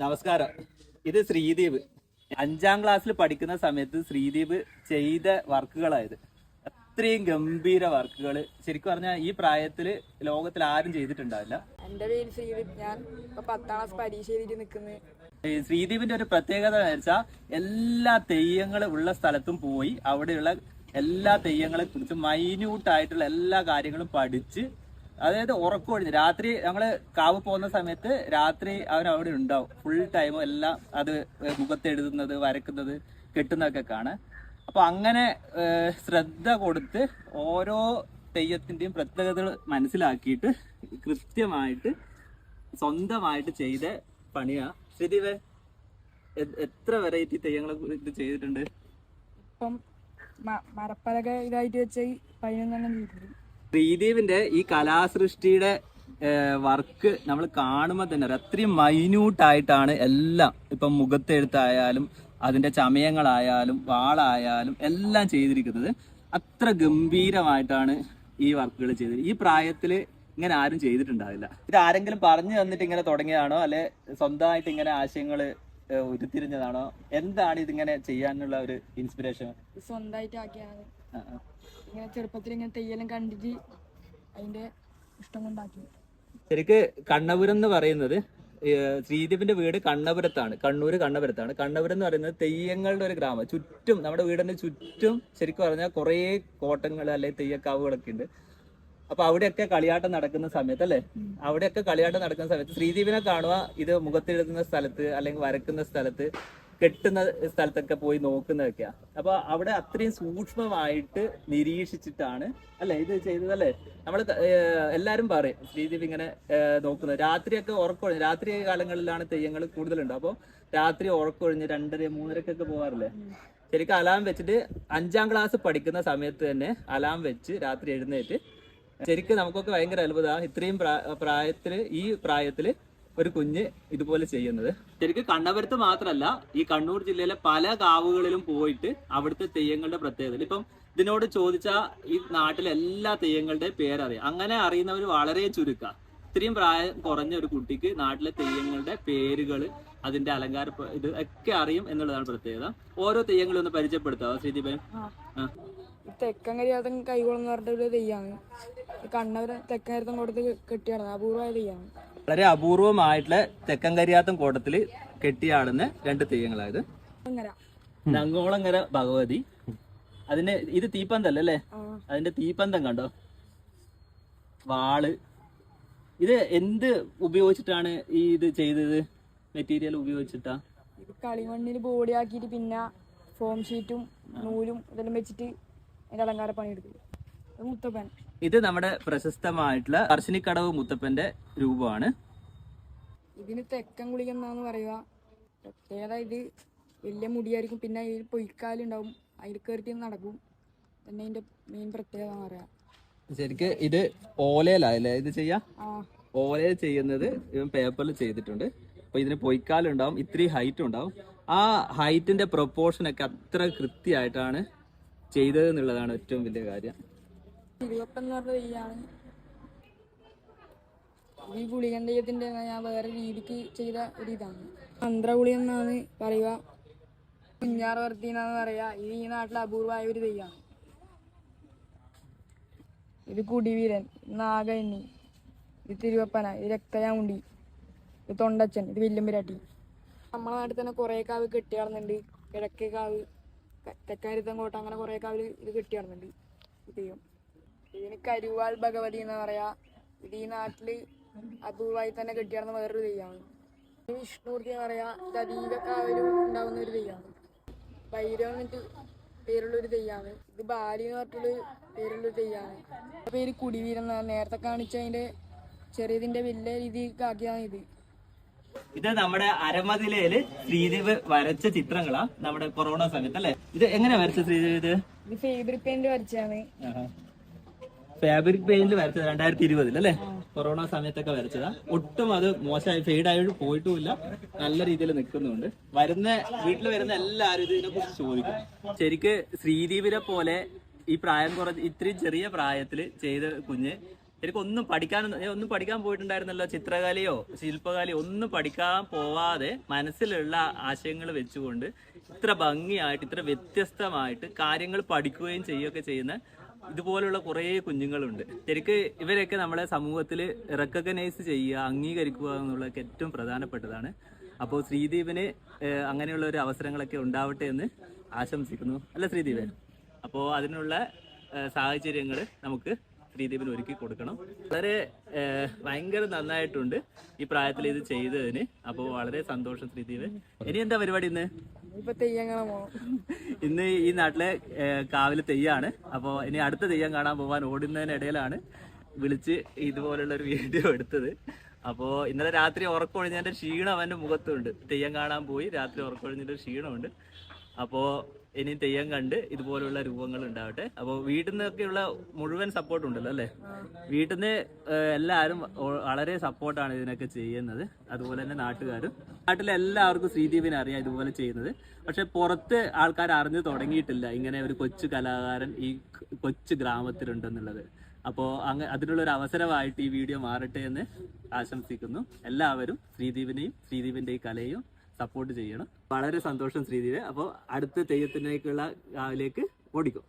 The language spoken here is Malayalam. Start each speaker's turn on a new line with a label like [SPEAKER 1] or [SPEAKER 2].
[SPEAKER 1] നമസ്കാരം. ഇത് ശ്രീദീപ്. 5ാം ക്ലാസ്സിൽ പഠിക്കുന്ന സമയത്ത് ശ്രീദീപ് ചെയ്ത വർക്കുകളായത്. അത്രയും ഗംഭീര വർക്കുകൾ ശരിക്കും പറഞ്ഞാൽ ഈ പ്രായത്തില് ലോകത്തിൽ ആരും ചെയ്തിട്ടുണ്ടാവില്ല.
[SPEAKER 2] എന്റെ പേര് ശ്രീദീപ്. ഞാൻ ഇപ്പൊ 10ാം ക്ലാസ് പരീക്ഷ എഴുതിയിട്ട് നിൽക്കുന്നത്.
[SPEAKER 1] ഈ ശ്രീദീപിന്റെ ഒരു പ്രത്യേകത എന്ന് വെച്ചാൽ എല്ലാ തെയ്യങ്ങൾ ഉള്ള സ്ഥലത്തും പോയി അവിടെയുള്ള എല്ലാ തെയ്യങ്ങളെ കുറിച്ച് മൈന്യൂട്ടായിട്ടുള്ള എല്ലാ കാര്യങ്ങളും പഠിച്ച്, അതായത് ഉറക്കമൊഴിഞ്ഞ് രാത്രി ഞങ്ങള് കാവ് പോകുന്ന സമയത്ത് രാത്രി അവരവിടെ ഉണ്ടാവും. ഫുൾ ടൈം എല്ലാം അത് മുഖത്തെഴുതുന്നത്, വരക്കുന്നത്, കെട്ടുന്നതൊക്കെ കാണാൻ. അപ്പൊ അങ്ങനെ ശ്രദ്ധ കൊടുത്ത് ഓരോ തെയ്യത്തിന്റെയും പ്രത്യേകതകൾ മനസ്സിലാക്കിയിട്ട് കൃത്യമായിട്ട് സ്വന്തമായിട്ട് ചെയ്ത പണിയാ. ശ്രീദീപേ, എത്ര വെറൈറ്റി തെയ്യങ്ങളെ ഇത് ചെയ്തിട്ടുണ്ട്?
[SPEAKER 2] ഇപ്പം മരപ്പലക ഇതായിട്ട് വെച്ച് 11 ചെയ്തിട്ടുണ്ട്.
[SPEAKER 1] ശ്രീദീപിന്റെ ഈ കലാസൃഷ്ടിയുടെ വർക്ക് നമ്മൾ കാണുമ്പോൾ തന്നെ അറിയാം, അത്രയും മൈന്യൂട്ടായിട്ടാണ് എല്ലാം. ഇപ്പം മുഖത്തെഴുത്തായാലും അതിന്റെ ചമയങ്ങളായാലും വാളായാലും എല്ലാം ചെയ്തിരിക്കുന്നത്. അത്ര ഗംഭീരമായിട്ടാണ് ഈ വർക്കുകൾ ചെയ്തത്. ഈ പ്രായത്തില് ഇങ്ങനെ ആരും ചെയ്തിട്ടുണ്ടാവില്ല. ഇത് ആരെങ്കിലും പറഞ്ഞു തന്നിട്ട് ഇങ്ങനെ തുടങ്ങിയതാണോ, അല്ലെ സ്വന്തമായിട്ട് ഇങ്ങനെ ആശയങ്ങൾ ഉരുത്തിരിഞ്ഞതാണോ? എന്താണ് ഇതിങ്ങനെ ചെയ്യാനുള്ള ഒരു ഇൻസ്പിറേഷൻ?
[SPEAKER 2] സ്വന്തമായിട്ട് ആക്കിയാണ്. ഇങ്ങനെ ചെറുപ്പത്തിൽ ഇങ്ങനെ തെയ്യെല്ലാം കണ്ടിട്ട് അതിന്റെ ഇഷ്ടം കൊണ്ടാക്കി.
[SPEAKER 1] ശരിക്ക് കണ്ണപുരം എന്ന് പറയുന്നത്, ശ്രീദീപിന്റെ വീട് കണ്ണപുരത്താണ്, കണ്ണപുരത്താണ്. കണ്ണപുരം എന്ന് പറയുന്നത് തെയ്യങ്ങളുടെ ഒരു ഗ്രാമം. ചുറ്റും നമ്മുടെ വീടിന്റെ ചുറ്റും ശരിക്കും പറഞ്ഞാൽ കുറേ കോട്ടങ്ങൾ അല്ലെങ്കിൽ തെയ്യക്കാവുകളൊക്കെ ഉണ്ട്. അപ്പൊ അവിടെയൊക്കെ കളിയാട്ടം നടക്കുന്ന സമയത്ത് ശ്രീദീപിനെ കാണുക ഇത് മുഖത്തെഴുതുന്ന സ്ഥലത്ത് അല്ലെങ്കിൽ വരക്കുന്ന സ്ഥലത്ത്, കെട്ടുന്ന സ്ഥലത്തൊക്കെ പോയി നോക്കുന്നതൊക്കെയാ. അപ്പൊ അവിടെ അത്രയും സൂക്ഷ്മമായിട്ട് നിരീക്ഷിച്ചിട്ടാണ് അല്ലെ ഇത് ചെയ്തതല്ലേ. നമ്മള് എല്ലാരും പറയും ശ്രീദീപ് ഇങ്ങനെ നോക്കുന്നത്. രാത്രിയൊക്കെ ഉറക്കമൊഴിഞ്ഞ്, രാത്രി കാലങ്ങളിലാണ് തെയ്യങ്ങൾ കൂടുതലുണ്ട്. അപ്പൊ രാത്രി ഉറക്കമൊഴിഞ്ഞ് 2:30, 3:30 പോകാറില്ലേ. ശരിക്കും അലാം വെച്ചിട്ട് 5ാം ക്ലാസ് പഠിക്കുന്ന സമയത്ത് തന്നെ അലാം വെച്ച് രാത്രി എഴുന്നേറ്റ്, ശരിക്കും നമുക്കൊക്കെ ഭയങ്കര അത്ഭുതമാണ് ഇത്രയും ഈ പ്രായത്തില് ഒരു കുഞ്ഞ് ഇതുപോലെ ചെയ്യുന്നത്. ശരിക്കും കണ്ണപുരത്ത് മാത്രമല്ല, ഈ കണ്ണൂർ ജില്ലയിലെ പല കാവുകളിലും പോയിട്ട് അവിടുത്തെ തെയ്യങ്ങളുടെ പ്രത്യേകത. ഇപ്പം ഇതിനോട് ചോദിച്ചാൽ ഈ നാട്ടിലെ എല്ലാ തെയ്യങ്ങളുടെ പേരറിയാം. അങ്ങനെ അറിയുന്നവർ വളരെ ചുരുക്കം. ഇത്രയും പ്രായം കുറഞ്ഞ ഒരു കുട്ടിക്ക് നാട്ടിലെ തെയ്യങ്ങളുടെ പേരുകൾ, അതിന്റെ അലങ്കാര ഇത് ഒക്കെ അറിയും എന്നുള്ളതാണ് പ്രത്യേകത. ഓരോ തെയ്യങ്ങളും ഒന്ന് പരിചയപ്പെടുത്താവോ ശ്രീദീപൻ?
[SPEAKER 2] തെക്കങ്കരിയാത്തം കൈകൊള്ളുന്ന പറഞ്ഞ ഒരു തെയ്യാണ്. കണ്ണവരെ തെക്കങ്കരിയാത്തം കൊടുത്ത് കെട്ടിയാടുന്നത് അപൂർവമായ തെയ്യാണ്.
[SPEAKER 1] വളരെ അപൂർവമായിട്ടുള്ള തെക്കങ്കരിയാത്തം കോട്ടത്തിൽ കെട്ടിയാടുന്ന 2 തെയ്യങ്ങളായത്. നങ്ങോളങ്ങര ഭഗവതി, അതിന്റെ ഇത് തീപ്പന്തല്ലേ അല്ലേ? അതിന്റെ തീപ്പന്തം കണ്ടോ, വാള്. ഇത് എന്ത് ഉപയോഗിച്ചിട്ടാണ് ഈ ഇത് ചെയ്തത്? മെറ്റീരിയൽ ഉപയോഗിച്ചിട്ടാ?
[SPEAKER 2] ഇത് കളിമണ്ണിൽ ബോഡി ആക്കിയിട്ട് പിന്നെ ഫോം ഷീറ്റും നൂലും ഇതെല്ലാം വെച്ചിട്ട് അതിന്റെ അലങ്കാര പണിയെടുക്കും. മുത്തപ്പൻ,
[SPEAKER 1] ഇത് നമ്മുടെ പ്രശസ്തമായിട്ടുള്ള പറശ്ശിനിക്കടവ് മുത്തപ്പന്റെ രൂപമാണ്.
[SPEAKER 2] ഇതിന് തെക്കൻ കുളിക എന്നാന്ന് പറയുക. പ്രത്യേകത ഇത് വലിയ മുടിയായിരിക്കും, പിന്നെ ഇതിൽ പൊയ്ക്കാലുണ്ടാവും, അതിൽ കയറിയിട്ട് നടക്കും. തന്നെ ഇതിന്റെ മെയിൻ പ്രത്യേകത എന്ന് പറയാം.
[SPEAKER 1] ശരിക്ക് ഇത് ഓലയിലല്ലേ ഇത് ചെയ്യാ? ഓലയിൽ ചെയ്യുന്നത് ഇവൻ പേപ്പറിൽ ചെയ്തിട്ടുണ്ട്. അപ്പൊ ഇതിന് പൊയ്ക്കാലുണ്ടാവും, ഇത്രയും ഹൈറ്റും ഉണ്ടാവും. ആ ഹൈറ്റിന്റെ പ്രൊപ്പോർഷനൊക്കെ അത്ര കൃത്യമായിട്ടാണ് ചെയ്തത് എന്നുള്ളതാണ് ഏറ്റവും വലിയ കാര്യം.
[SPEAKER 2] തിരുവപ്പൻ എന്ന് പറഞ്ഞ തെയ്യാണ്. ഈ ഗുളികൻ തെയ്യത്തിന്റെ ഞാൻ വേറെ രീതിക്ക് ചെയ്ത ഒരു ഇതാണ്. മന്ത്രഗുളി എന്നാണ് പറയുക. കുഞ്ഞാറ് വർത്തി എന്നാണ് പറയുക. ഇത് ഈ നാട്ടിലെ അപൂർവമായ ഒരു തെയ്യാണ്. ഇത് കുടിവീരൻ, നാഗണ്ണി, ഇത് തിരുവപ്പന, ഇത് രക്തയാമുണ്ടി, ഇത് തൊണ്ടച്ചൻ, ഇത് വില്ലുംപിരാട്ടി. നമ്മളെ നാട്ടിൽ തന്നെ കുറേ കാവ് കെട്ടിയാടുന്നുണ്ട്. കിഴക്കേ കാവ്, തെക്കാരിത്തം കോട്ട, അങ്ങനെ കുറേ കാവിൽ ഇത് കെട്ടിയാടുന്നുണ്ട് ഈ തെയ്യം. ഇതിന് കരുവാൾ ഭഗവതി എന്ന് പറയാ. ഇത് ഈ നാട്ടില് അപൂർവമായി തന്നെ കെട്ടിയാടുന്ന വേറൊരു തെയ്യമാണ്. വിഷ്ണുമൂർത്തി എന്ന് പറയാ. ഇത് അധിക കാവിലും ഉണ്ടാവുന്ന ഒരു തെയ്യമാണ്. ഭൈരവൻ എന്നിട്ട് പേരുള്ളൊരു തെയ്യാണ്. ഇത് ബാലി എന്ന് പറഞ്ഞിട്ടുള്ള പേരുള്ളൊരു തെയ്യാണ്. പേര് കുടിവീരൻ എന്നാണ്. നേരത്തെ കാണിച്ച അതിന്റെ ചെറിയതിന്റെ വലിയ രീതിക്ക് ആക്കിയതാണ് ഇത്.
[SPEAKER 1] ഇത് നമ്മുടെ അരമതിലയില് ശ്രീദീപ് വരച്ച ചിത്രങ്ങളാ നമ്മുടെ കൊറോണ സമയത്ത് അല്ലെ. ഇത് എങ്ങനെ വരച്ച ശ്രീദീപ്?
[SPEAKER 2] ഇത് ഫാബ്രിക് പെയിന്റ് വരച്ചാണ്.
[SPEAKER 1] ഫാബ്രിക് പെയിന്റിൽ വരച്ചത് 2020 അല്ലേ? കൊറോണ സമയത്തൊക്കെ വരച്ചതാ. ഒട്ടും അത് മോശമായി ഫെയ്ഡായിട്ട് പോയിട്ടുമില്ല, നല്ല രീതിയിൽ നിൽക്കുന്നുണ്ട്. വീട്ടിൽ വരുന്ന എല്ലാവരും ഇതിനെ കുറിച്ച് ചോദിക്കും. ശരിക്ക് ശ്രീദീപിനെ പോലെ ഈ പ്രായം ഇത്രയും ചെറിയ പ്രായത്തിൽ ചെയ്ത കുഞ്ഞ് ശരിക്കും ഒന്നും പഠിക്കാൻ പോയിട്ടുണ്ടായിരുന്നല്ലോ, ചിത്രകലയോ ശില്പകലയോ ഒന്നും പഠിക്കാൻ പോവാതെ മനസ്സിലുള്ള ആശയങ്ങൾ വെച്ചുകൊണ്ട് ഇത്ര ഭംഗിയായിട്ട് ഇത്ര വ്യത്യസ്തമായിട്ട് കാര്യങ്ങൾ പഠിക്കുകയും ചെയ്യുകയൊക്കെ ചെയ്യുന്ന ഇതുപോലുള്ള കുറേ കുഞ്ഞുങ്ങളുണ്ട്. ശരിക്ക് ഇവരെയൊക്കെ നമ്മളെ സമൂഹത്തിൽ റെക്കഗ്നൈസ് ചെയ്യുക, അംഗീകരിക്കുക എന്നുള്ളതൊക്കെ ഏറ്റവും പ്രധാനപ്പെട്ടതാണ്. അപ്പോൾ ശ്രീദീപിന് അങ്ങനെയുള്ള ഒരു അവസരങ്ങളൊക്കെ ഉണ്ടാവട്ടെ എന്ന് ആശംസിക്കുന്നു, അല്ല ശ്രീദീപ്? അപ്പോൾ അതിനുള്ള സാഹചര്യങ്ങൾ നമുക്ക് ശ്രീദീപിന് ഒരുക്കി കൊടുക്കണം. വളരെ ഭയങ്കര നന്നായിട്ടുണ്ട് ഈ പ്രായത്തിൽ ഇത് ചെയ്തതിന്. അപ്പോൾ വളരെ സന്തോഷം ശ്രീദീപ്. ഇനി എന്താ പരിപാടി ഇന്ന്?
[SPEAKER 2] ഇപ്പൊ തെയ്യങ്ങളെ പോകണം.
[SPEAKER 1] ഇന്ന് ഈ നാട്ടിലെ കാവിലെ തെയ്യാണ്. അപ്പോൾ ഇനി അടുത്ത തെയ്യം കാണാൻ പോകാൻ ഓടുന്നതിനിടയിലാണ് വിളിച്ച് ഇതുപോലുള്ള ഒരു വീഡിയോ എടുത്തത്. അപ്പോൾ ഇന്നലെ രാത്രി ഉറക്കമൊഴിഞ്ഞതിൻ്റെ ക്ഷീണം അവൻ്റെ മുഖത്തുണ്ട്. തെയ്യം കാണാൻ പോയി രാത്രി ഉറക്കമൊഴിഞ്ഞതിൻ്റെ ക്ഷീണമുണ്ട്. അപ്പോൾ ഇനി തെയ്യം കണ്ട് ഇതുപോലുള്ള രൂപങ്ങൾ ഉണ്ടാവട്ടെ. അപ്പോൾ വീട്ടിൽ നിന്നൊക്കെയുള്ള മുഴുവൻ സപ്പോർട്ട് ഉണ്ടല്ലോ അല്ലേ? വീട്ടിൽ നിന്ന് എല്ലാവരും വളരെ സപ്പോർട്ടാണ് ഇതിനൊക്കെ ചെയ്യുന്നത്. അതുപോലെ തന്നെ നാട്ടിലെ എല്ലാവർക്കും ശ്രീദീപിനെ അറിയാം ഇതുപോലെ ചെയ്യുന്നത്. പക്ഷെ പുറത്ത് ആൾക്കാർ അറിഞ്ഞു തുടങ്ങിയിട്ടില്ല ഇങ്ങനെ ഒരു കൊച്ചു കലാകാരൻ ഈ കൊച്ചു ഗ്രാമത്തിലുണ്ടെന്നുള്ളത്. അപ്പോൾ അതിനുള്ളൊരു അവസരമായിട്ട് ഈ വീഡിയോ മാറട്ടെ എന്ന് ആശംസിക്കുന്നു. എല്ലാവരും ശ്രീദീപിന്റെ ഈ കലയും സപ്പോർട്ട് ചെയ്യണം. വളരെ സന്തോഷം ശ്രീദീപ്. അപ്പോൾ അടുത്ത തെയ്യത്തിനേക്കുള്ള കാവിലേക്ക് ഓടിക്കും.